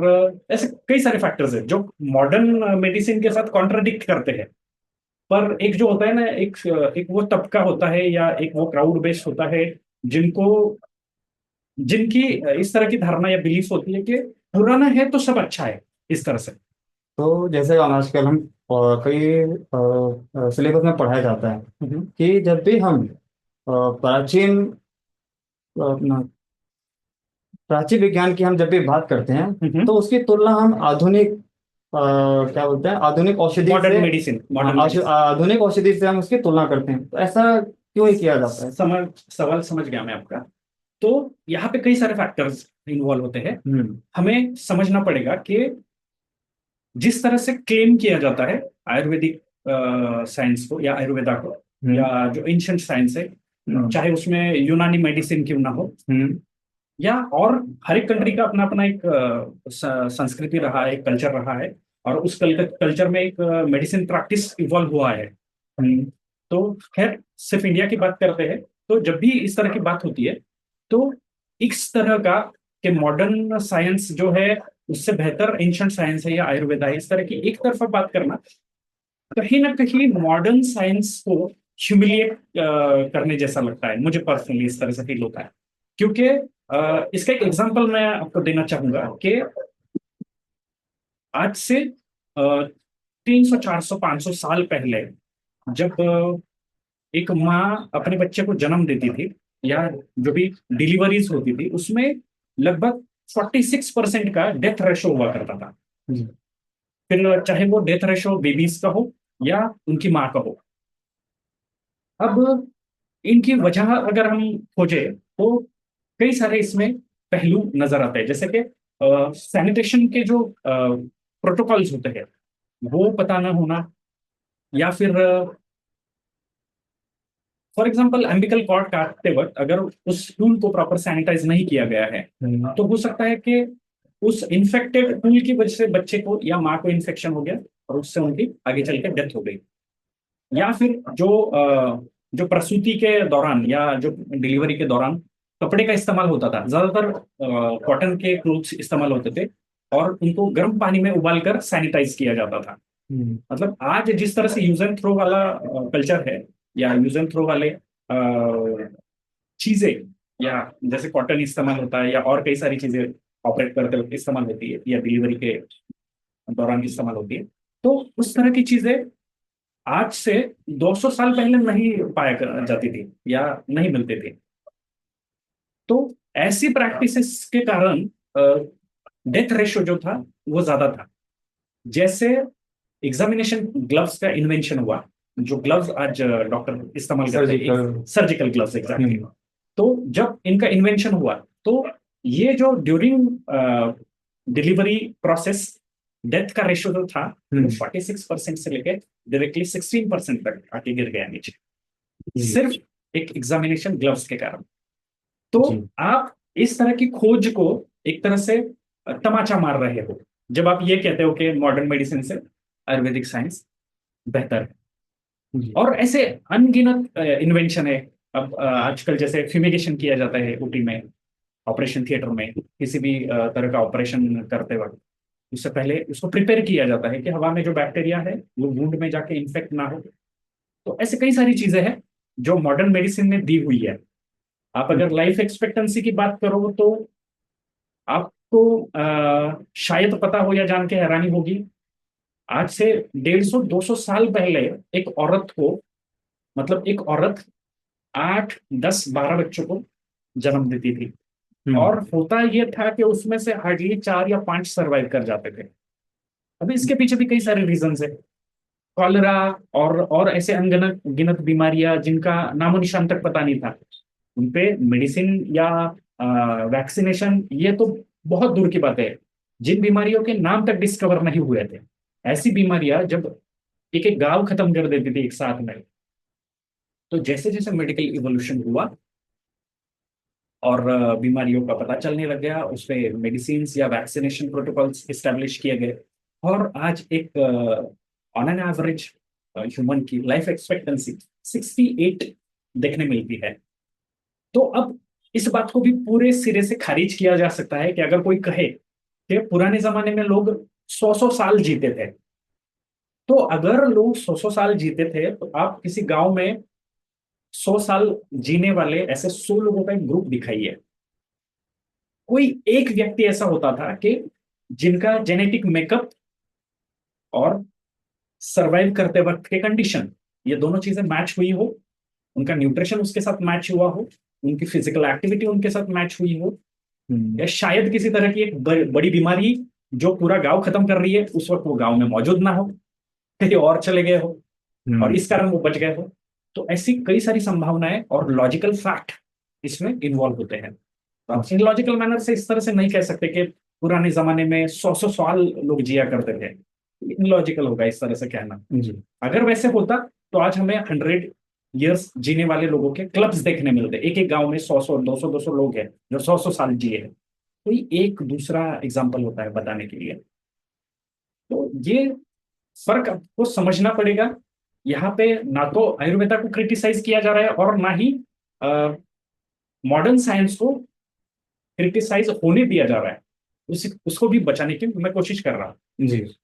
और ऐसे कई सारे फैक्टर्स हैं जो मॉडर्न मेडिसिन के साथ कॉन्ट्राडिक्ट करते हैं। पर एक जो होता है ना, एक वो तबका होता है या एक वो क्राउड बेस होता है जिनको जिनकी इस तरह की धारणा या बिलीफ होती है कि पुराना है तो सब अच्छा है, इस तरह से। तो जैसे आजकल हम कई सिलेबस में पढ़ाया जाता है हम्म। कि जब भी हम प्राचीन अपना प्राचीन विज्ञान की हम जब भी बात करते हैं, तो उसकी तुलना हम आधुनिक क्या बोलते हैं, आधुनिक औषधि मॉडर्न से। मेडिसिन, हाँ, मॉडर्न मेडिसिन। आधुनिक औषधि से हम उसकी तुलना करते हैं, तो ऐसा क्यों ही किया जाता है? समझ सवाल समझ गया मैं आपका। तो यहाँ पे कई सारे फैक्टर्स इन्वॉल्व होते हैं। हम्म। हमें समझना पड़ेगा कि जिस तरह से क्लेम किया जाता है आयुर्वेदिक साइंस को या आयुर्वेदा को, हम्म। या जो एंशियंट साइंस है, चाहे उसमें यूनानी मेडिसिन क्यों ना हो, हम्म। या और हर एक कंट्री का अपना अपना एक संस्कृति रहा है, एक कल्चर रहा है, और उस कल्चर में एक मेडिसिन प्रैक्टिस इवॉल्व हुआ है। हम्म। तो खैर सिर्फ इंडिया की बात करते हैं, तो जब भी इस तरह की बात होती है, तो इस तरह का कि मॉडर्न साइंस जो है उससे बेहतर एंशियंट साइंस है या आयुर्वेदा है, इस तरह की एक तरफा बात करना कहीं ना कहीं मॉडर्न साइंस को ह्यूमिलिएट करने जैसा लगता है। मुझे पर्सनली इस तरह से फील होता है, क्योंकि इसका एक एग्जांपल मैं आपको देना चाहूंगा कि आज से 300 400 500 साल पहले, जब एक माँ अपने बच्चे को जन्म देती थी, या जो भी डिलीवरीज होती थी, उसमें लगभग 46% का डेथ रेशो हुआ करता था। जी। फिर चाहे वो डेथ रेशो बेबीज का हो या उनकी माँ का हो। अब इनकी वजह अगर हम खोजे, तो कई सारे इसमें पहलू नजर आते हैं, जैसे कि सैनिटेशन के जो प्रोटोकॉल्स होते हैं वो पता ना होना, या फिर फॉर एग्जांपल एम्बिकल कॉर्ड काटते वक्त अगर उस टूल को प्रॉपर सैनिटाइज नहीं किया गया है, तो हो सकता है कि उस इन्फेक्टेड टूल की वजह से बच्चे को या माँ को इन्फेक्शन हो गया और उससे उनकी आगे चल के डेथ हो गई। या फिर जो प्रसूति के दौरान या जो डिलीवरी के दौरान कपड़े का इस्तेमाल होता था, ज्यादातर कॉटन के क्लोथ्स इस्तेमाल होते थे, और उनको गर्म पानी में उबालकर सैनिटाइज किया जाता था। हम्म। मतलब आज जिस तरह से यूज एंड थ्रो वाला कल्चर है, या यूज एंड थ्रो वाले चीजें, या जैसे कॉटन इस्तेमाल होता है या और कई सारी चीजें ऑपरेट करते वक्त इस्तेमाल होती है या डिलीवरी के दौरान इस्तेमाल होती है, तो उस तरह की चीजें आज से 200 साल पहले नहीं जाती थी या नहीं मिलते थे। तो ऐसी प्रैक्टिसेस के कारण डेथ रेशो जो था वो ज्यादा था। जैसे एग्जामिनेशन ग्लव्स का इन्वेंशन हुआ, जो ग्लव्स आज डॉक्टर इस्तेमाल करते सर्जिकल। हैं, सर्जिकल ग्लव्स, एग्जैक्टली। हम्म। तो जब इनका इन्वेंशन हुआ, तो ये जो ड्यूरिंग डिलीवरी प्रोसेस डेथ का रेशियो जो था, वो हम्म। 46% से लेके डायरेक्टली 16% तक आके गिर गया नीचे, जी। सिर्फ एक एग्जामिनेशन ग्लव्स के कारण। तो जी। आप इस तरह की खोज को एक तरह से तमाचा मार रहे हो जब आप ये कहते हो कि मॉडर्न मेडिसिन से आयुर्वेदिक साइंस बेहतर है। जी। और ऐसे अनगिनत इन्वेंशन है। अब आजकल जैसे फ्यूमिगेशन किया जाता है ओटी में, ऑपरेशन थिएटर में, किसी भी तरह का ऑपरेशन करते वक्त उससे पहले उसको प्रिपेयर किया जाता है कि हवा में जो बैक्टीरिया है वो वुंड में जाके इन्फेक्ट ना हो। तो ऐसे कई सारी चीजें हैं जो मॉडर्न मेडिसिन ने दी हुई है। आप अगर लाइफ एक्सपेक्टेंसी की बात करो, तो आपको शायद पता हो या जान के हैरानी होगी, आज से 150 200 साल पहले एक औरत को, मतलब एक औरत 8 10 12 बच्चों को जन्म देती थी, हम्म। और होता यह था कि उसमें से हार्डली 4 या 5 सर्वाइव कर जाते थे। अभी इसके पीछे भी कई सारे रीजन है। कॉलरा और ऐसे अनगिनत गिनत बीमारियां जिनका नामो निशान तक पता नहीं था, उनपे मेडिसिन या वैक्सीनेशन, ये तो बहुत दूर की बात है। जिन बीमारियों के नाम तक डिस्कवर नहीं हुए थे, ऐसी बीमारियां जब एक एक गांव खत्म कर देती थी एक साथ में। तो जैसे जैसे मेडिकल इवोल्यूशन हुआ और बीमारियों का पता चलने लग गया, उस पे मेडिसिन या वैक्सीनेशन प्रोटोकॉल्स इस्टेब्लिश किए गए, और आज एक ऑन एन एवरेज ह्यूमन की लाइफ एक्सपेक्टेंसी 68 देखने मिलती है। तो अब इस बात को भी पूरे सिरे से खारिज किया जा सकता है कि अगर कोई कहे कि पुराने जमाने में लोग 100-100 साल जीते थे। तो अगर लोग 100-100 साल जीते थे, तो आप किसी गांव में 100 साल जीने वाले ऐसे 100 लोगों का एक ग्रुप दिखाइए। कोई एक व्यक्ति ऐसा होता था कि जिनका जेनेटिक मेकअप और सरवाइव करते वक्त के कंडीशन, ये दोनों चीजें मैच हुई हो, उनका न्यूट्रिशन उसके साथ मैच हुआ हो, उनकी फिजिकल एक्टिविटी उनके साथ मैच हुई हो, या शायद किसी तरह की एक बड़ी बीमारी जो पूरा गांव खत्म कर रही है उस वक्त वो गांव में मौजूद ना हो, कहीं और चले गए हो और इस कारण वो बच गए हो। तो ऐसी कई सारी संभावनाएं और लॉजिकल फैक्ट इसमें इन्वॉल्व होते हैं। तो आप इलॉजिकल मैनर से इस तरह से नहीं कह सकते कि पुराने जमाने में 100-100 साल लोग जिया करते थे। इलॉजिकल होगा इस तरह से कहना। जी। अगर वैसे होता तो आज हमें 100 ईयर्स जीने वाले लोगों के क्लब्स देखने मिलते। एक एक गांव में 100-100, 200-200 लोग हैं जो 100-100 साल जिए हैं। तो ये एक दूसरा एग्जाम्पल होता है बताने के लिए। तो ये फर्क आपको समझना पड़ेगा। यहाँ पे ना तो आयुर्वेदा को क्रिटिसाइज किया जा रहा है और ना ही मॉडर्न साइंस को क्रिटिसाइज होने दिया जा रहा है। उसको भी बचाने की मैं कोशिश कर रहा हूँ। जी।